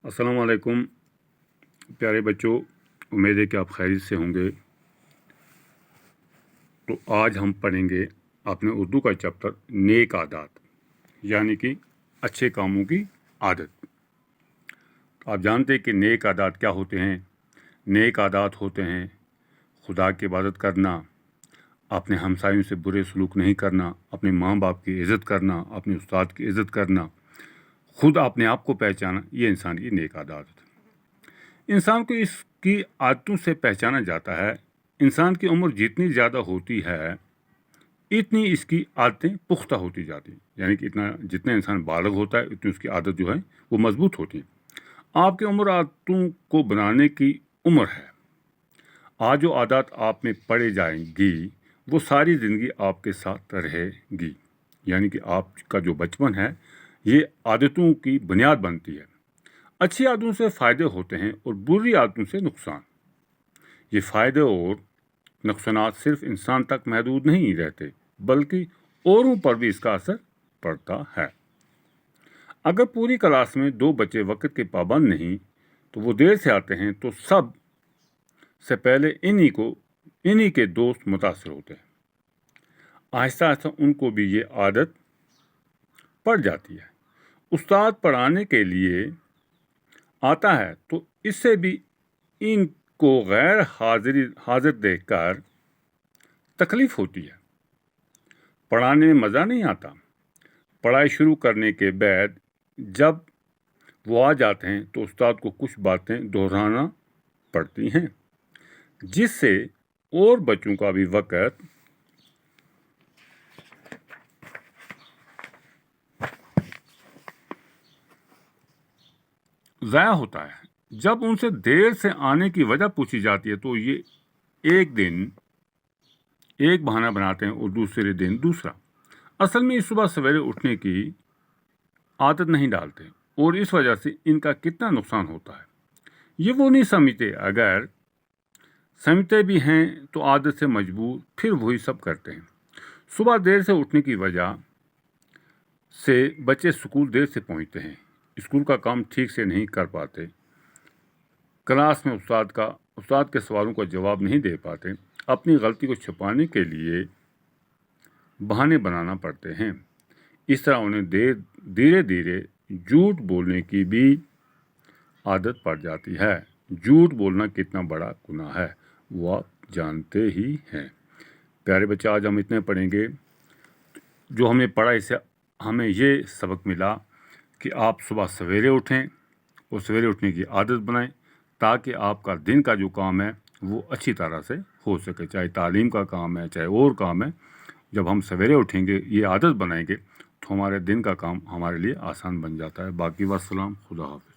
अस्सलाम वालेकुम प्यारे बच्चों, उम्मीद है कि आप खैरियत से होंगे। तो आज हम पढ़ेंगे अपने उर्दू का चैप्टर नेक आदात, यानी कि अच्छे कामों की आदत। आप जानते हैं कि नेक आदात क्या होते हैं। नेक आदात होते हैं खुदा की इबादत करना, अपने हमसायों से बुरे सलूक नहीं करना, अपने माँ बाप की इज़्ज़त करना, अपने उस्ताद की इज़्ज़त करना, खुद अपने आप को पहचाना। ये इंसान की नेक आदत है। इंसान को इसकी आदतों से पहचाना जाता है। इंसान की उम्र जितनी ज़्यादा होती है इतनी इसकी आदतें पुख्ता होती जाती हैं, यानी कि जितना इंसान बालग होता है उतनी उसकी आदत जो है वो मजबूत होती है। आपकी उम्र आदतों को बनाने की उम्र है। आज जो आदत आप में पड़े जाएंगी वो सारी ज़िंदगी आपके साथ रहेगी, यानी कि आपका जो बचपन है ये आदतों की बुनियाद बनती है। अच्छी आदतों से फ़ायदे होते हैं और बुरी आदतों से नुकसान। ये फ़ायदे और नुकसानात सिर्फ इंसान तक महदूद नहीं रहते, बल्कि औरों पर भी इसका असर पड़ता है। अगर पूरी क्लास में 2 बच्चे वक्त के पाबंद नहीं तो वो देर से आते हैं, तो सब से पहले इन्हीं के दोस्त मुतासर होते हैं। आहिस्ता आहिस्ता उनको भी ये आदत पड़ जाती है। उस्ताद पढ़ाने के लिए आता है तो इससे भी इनको गैर हाजिर देखकर तकलीफ होती है। पढ़ाने में मज़ा नहीं आता। पढ़ाई शुरू करने के बाद जब वो आ जाते हैं तो उस्ताद को कुछ बातें दोहराना पड़ती हैं, जिससे और बच्चों का भी वक्त ज़ाया होता है। जब उनसे देर से आने की वजह पूछी जाती है तो ये एक दिन एक बहाना बनाते हैं और दूसरे दिन दूसरा। असल में इस सुबह सवेरे उठने की आदत नहीं डालते और इस वजह से इनका कितना नुकसान होता है ये वो नहीं समझते। अगर समझते भी हैं तो आदत से मजबूर फिर वही सब करते हैं। सुबह देर से उठने की वजह से बच्चे स्कूल देर से पहुंचते हैं, स्कूल का काम ठीक से नहीं कर पाते, क्लास में उस्ताद के सवालों का जवाब नहीं दे पाते, अपनी गलती को छुपाने के लिए बहाने बनाना पड़ते हैं। इस तरह उन्हें धीरे धीरे झूठ बोलने की भी आदत पड़ जाती है। झूठ बोलना कितना बड़ा गुनाह है वो आप जानते ही हैं। प्यारे बच्चे, आज हम इतने पढ़ेंगे। जो हमने पढ़ा इससे हमें ये सबक मिला कि आप सुबह सवेरे उठें और सवेरे उठने की आदत बनाएं, ताकि आपका दिन का जो काम है वो अच्छी तरह से हो सके। चाहे तालीम का काम है, चाहे और काम है, जब हम सवेरे उठेंगे, ये आदत बनाएंगे, तो हमारे दिन का काम हमारे लिए आसान बन जाता है। बाकी वस्सलाम, खुदा हाफ़िज़।